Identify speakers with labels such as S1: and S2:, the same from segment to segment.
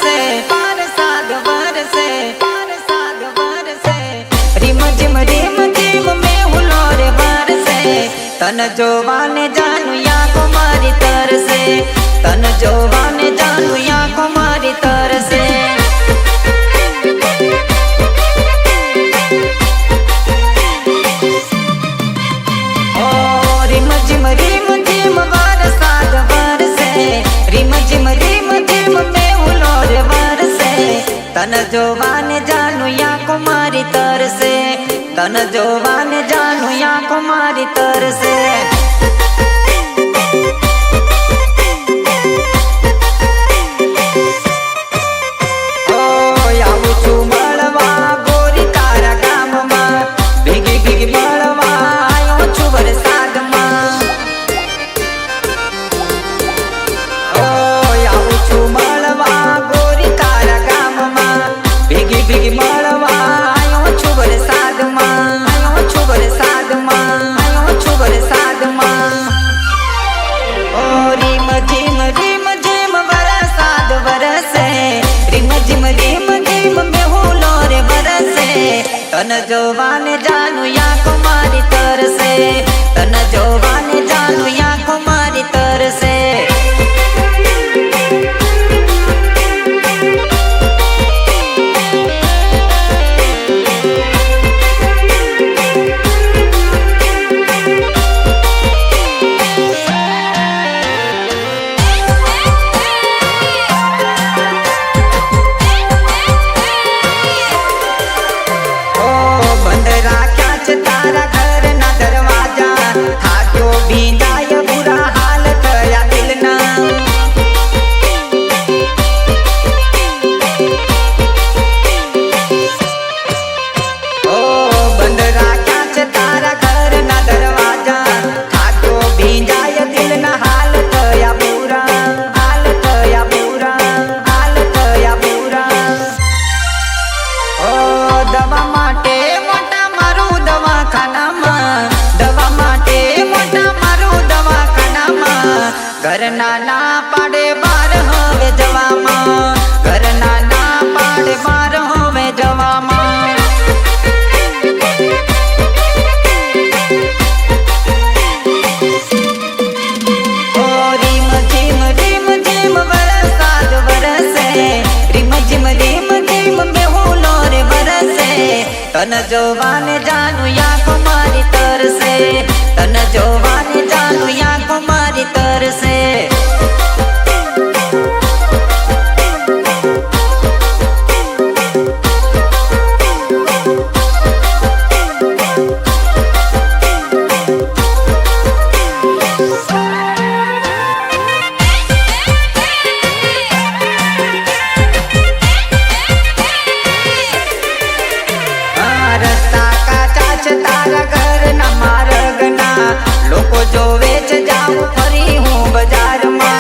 S1: बरसे बरसात बरसे बरसात बरसे रिम झिम में हुलोर बरसे तन जोवाने जानू या कुमारी तरसे तन जोवाने जानू या कुमारी तरसे तन जोवाने जानू या कुमारी तरसे तन जोवाने जानू या कुमारी तरसे ओ आવું છું મળવા ગોરી તારા ગામમાં ભીગી ભીગી મળવા આવ્યો છું વરસાદમાં ओ આવું છું મળવા ગોરી તારા ગામમાં ભીગી ભીગી મળવા આવ્યો છું વરસાદમાં આવ્યો છું વરસાદમાં આવ્યો છું વરસાદમાં ઓ રીમ ઝીમ વરસાદ વરસે રીમ ઝીમ में हुलो रे बरसे तन जोवाने जानू या कुमारी तरसे तन जोवाने जानू या कुमारी तरसे घरना ना पाड़े बार होवे जवामा घरना ना पाड़े बार होवे जवामा ओ रिम झिम बरसात बरसे रिम झिम में हुलो रे बरसे तन जोवाने जानू या कुमारी तरसे तन जोवाने जानू या कुमारी तरसे रस्ता का चाच तारा घर न मार्गना लोको जो वेच जाऊं फरी हूँ बाजार में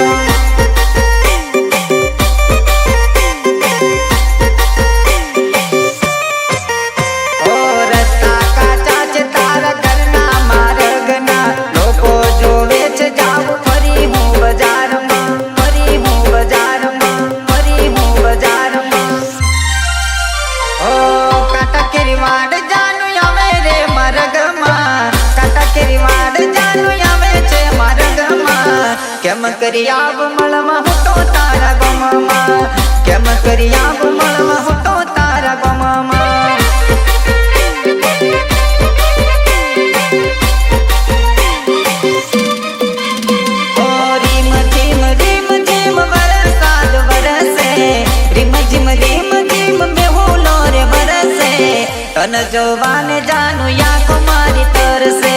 S1: ओ रस्ता का चाच तारा घर न मार्गना लोको जो वेच जाऊं फरी हूँ बाजार में फरी हूँ बाजार में फरी हूँ बाजार में ओ काटा किरवाड़ जानू आवे रे मरगमा काटा किरवाड़ जानू आवे छे मरगमा केम करी आब मळवा हूँ तो तारा गममा केम करी आब मळवा हूँ तो तारा गममा ओ रिम झिम बरसात बरसे रिम झिम में हुलो रे बरसे तन जोवाने जानू या कुमारी तरसे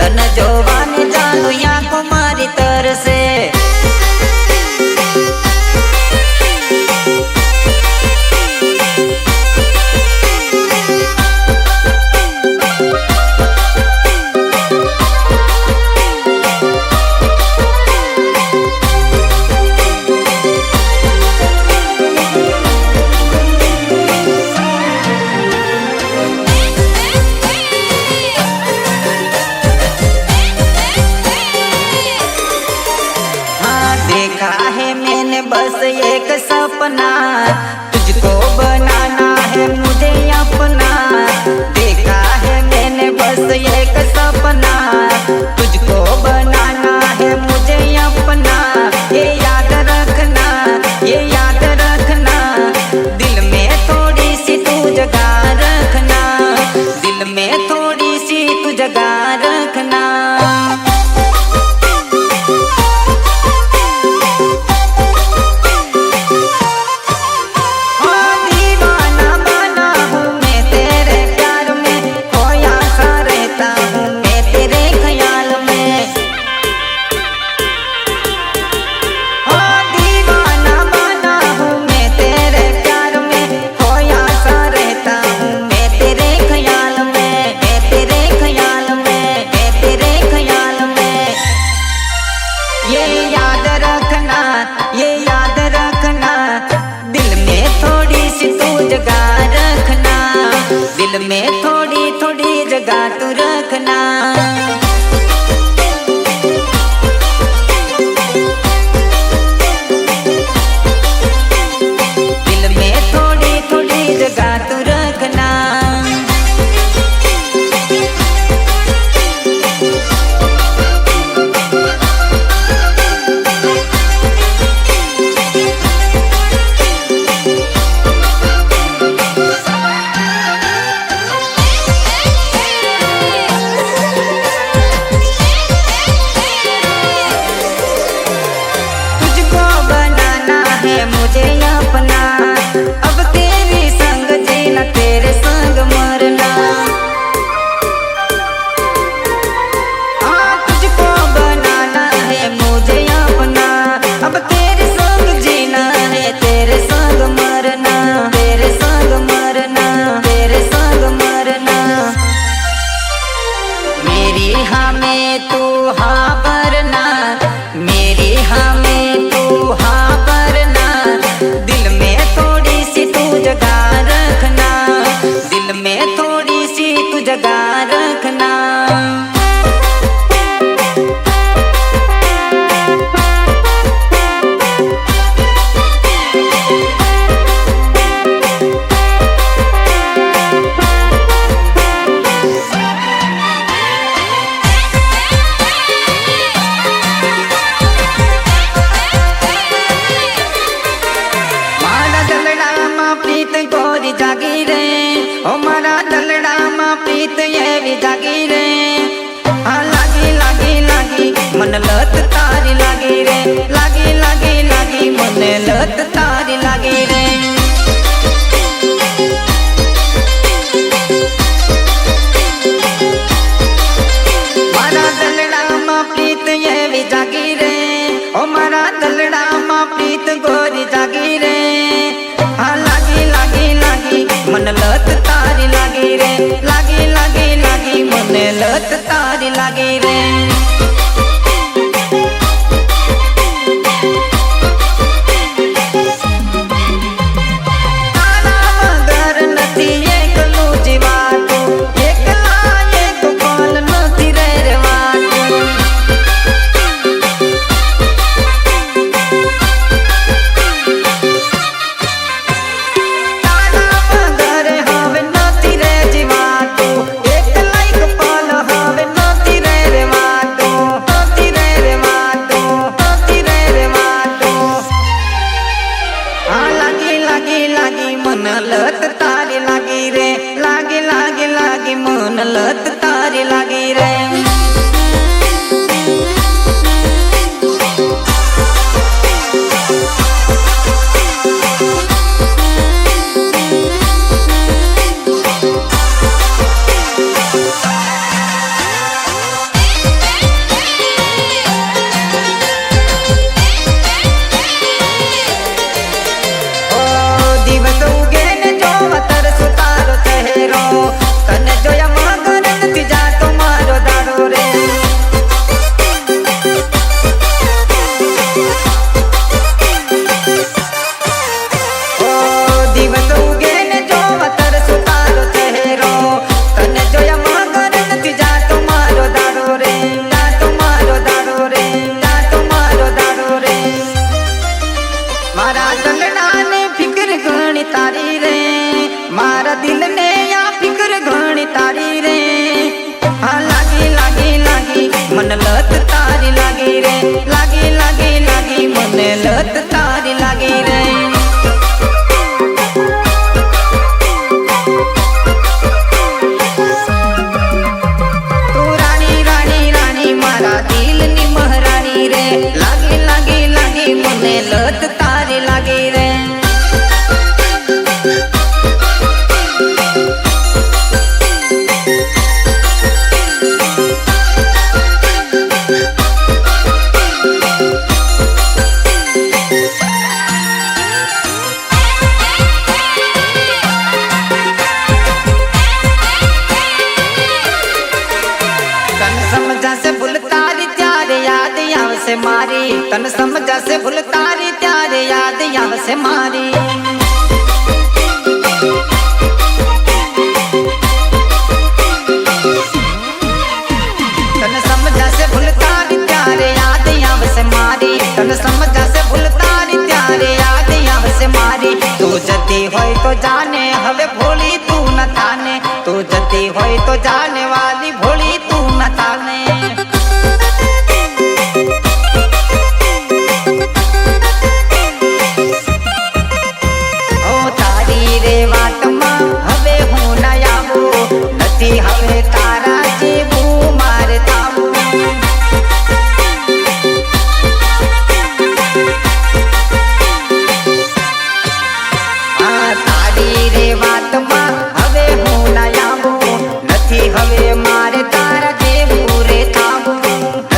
S1: तन जोवाने जानू या कुमारी तरसे बस एक सपना, तुझको बनाना है मुझे अपना। देखा है मैंने बस एक सपना, तुझको बनाना है मुझे अपना। ये याद रखना, ये याद रखना, दिल में थोड़ी सी तू जगह रखना, दिल में थोड़ी सी तू जगह रखना। ये याद रखना, दिल में थोड़ी सी तू जगह रखना, दिल में थोड़ी थोड़ी जगह तू रखना। दिल में थोड़ी थोड़ी जगह तू रखना। मुझे अपना, अब तेरे संग जीना, तेरे संग मरना। हाँ, तुझको बनाना है मुझे अपना, अब तेरे संग जीना है, तेरे संग मरना, तेरे संग मरना, तेरे संग मरना। मेरी हाँ में तू हाँ भरना, मेरी हाँ में तू हाँ भरना, दिल में थोड़ी सी तू जगह रखना, दिल में थोड़ी सी तू जगह रखना। प्रीत गोरी जागी रे, ओ मारा दलड़ा माँ प्रीत ये भी जागी रे। हाँ लागी लागी लागी मन लत तारी लागी रे, लागी लागी लागी मन लत तारी लागी रे। मारा दलड़ा माँ प्रीत ये भी जागी रे, ओ मारा दलड़ा माँ प्रीत गोरी जागी रे। हाँ लागी लागी लागी मन लत तारी लागी रे, लागी लागी लागी मन लत तारी लागी रे। तारा मगर नथी एकलू जीवातू, एकला एक पल नथी रहवातू। एक लाइक पल हवे नथी रहवातू। આવશે મારી, તન સમજાશે ભૂલ તારી ત્યારે યાદ આવશે મારી. તન સમજાશે ભૂલ તારી ત્યારે યાદ આવશે મારી, તન સમજાશે ભૂલ તારી ત્યારે યાદ આવશે મારી. તું જતી હોય તો જાને હવે ભોળી તું ન થાને, તું જતી હોય તો જાને વાલી ભોળી તું ન થાને. હવે તારા જેવું મારે થાવું. તારી રે વાતમાં હવે હું ના આવું, નથી હવે મારે તારા જેવું રે થાવું,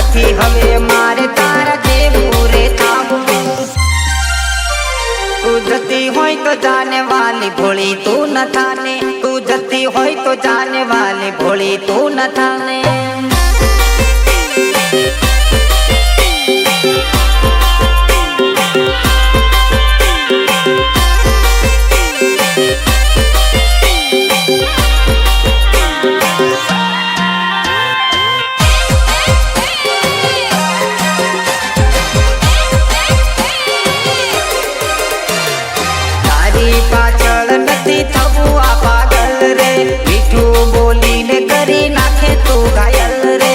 S1: નથી હવે મારે તારા જેવું રે થાવું. તું જતી હોય તો જાને વાલી ભોળી તું ન થાને, તું જતી હોય તો જાને વાલી ભોળી તું ન થાને. તારી પાછળ નથી થવું આ પાગલ રે, મીઠું બોલીને કરી નાખે તું ઘાયલ રે.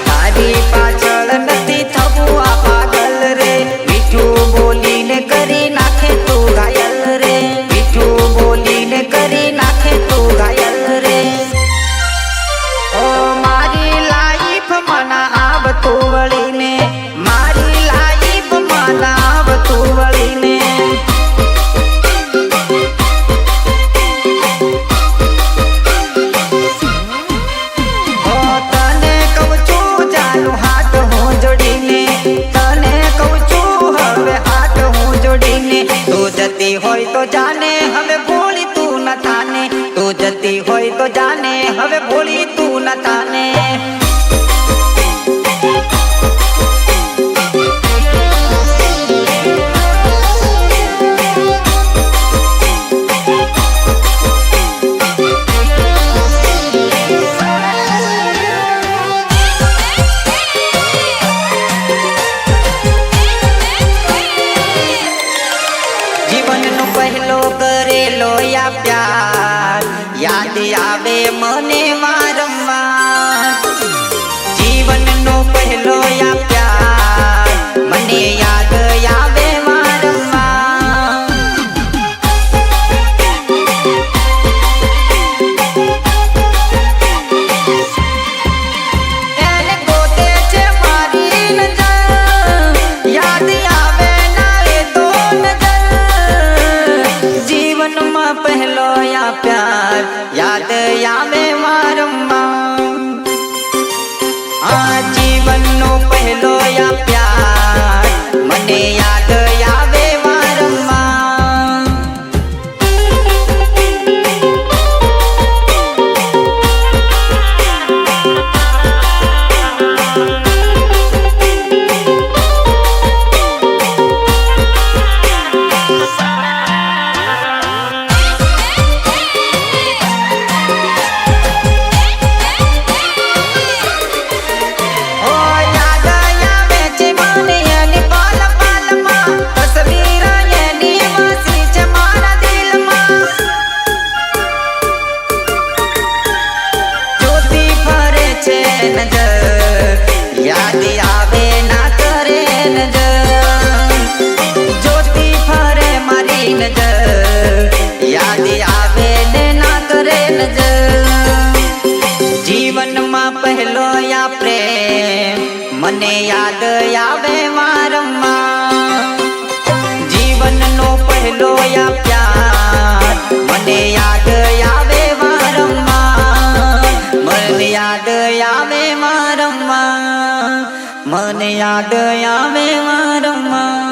S1: તારી પાછળ નથી થવું આ પાગલ રે, મીઠું બોલીને કરી નાખે તું ઘાયલ રે, મીઠું બોલીને કરી નાખે તું ઘાયલ રે. ઓ મારી લાઈફ મના આવતું વળીને, મારી લાઈફ મના આવતું વળીને. ઓ તને કહું છું જાનું હાથ હું જોડીને, તને કહું છું હવે હાથ હું જોડીને. તું જતી હોય તો જાને હવે ભોળી તું ન થાને, તું જતી હોય તો જાને હવે ભોળી તું ન થાને. જીવનનો પહેલો કરેલો યા પ્યાર યાદ આવે મને વારંવાર. જીવનનો પહેલો યા પ્યાર મને યાદ આવે વારંવાર. એને ગોતે છે મારી નજર, યાદ આવે ના એ તો નજર. જીવનમાં પહેલો યા પ્યાર યાદ આવે વારંવાર. આ જીવનનો પહેલો યા પ્યાર મને યાદ આવે વારંવાર. ઓ યાદ આવે છે મને એની પલ પલમાં, તસવીર એની વસી છે મારા દિલમાં. જોતી ફરે છે નજર, યાદ આવે ના કરે નજર. જોતી ફરે મારી નજર, યાદ આવે ને ના કરે નજર. જીવનમાં પહેલો યા પ્રેમ મને યાદ આવે વારંવાર. જીવનનો પહેલો યા પ્યાર મને યાદ આવે વારંવાર. મને યાદ આવે વારંવાર, મને યાદ આવે વારંવાર.